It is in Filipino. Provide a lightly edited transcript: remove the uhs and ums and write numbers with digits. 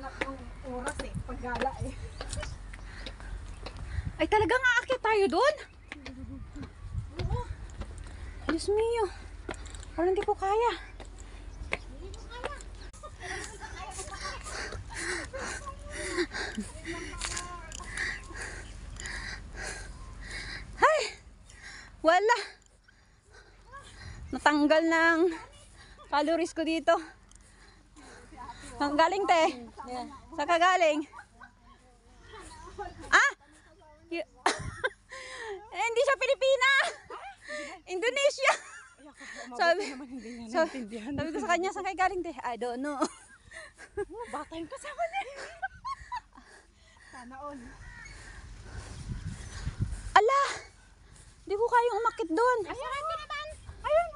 hinahanap ng oras eh, paggala eh. Ay talagang aakyat tayo doon? Diyos mio. Parang hindi ko kaya. Ay! Wala. Natanggal ng calories ko dito. Ang galing te. Saan ka galing? Ah! Eh, hindi siya Pilipina! Indonesia! Sabi ko sa kanya, saan kayo galing te? I don't know. Bata yung kasama niya. Sana all. Ala! Hindi ko kayang umakit doon. Ayun ka naman! Ayun!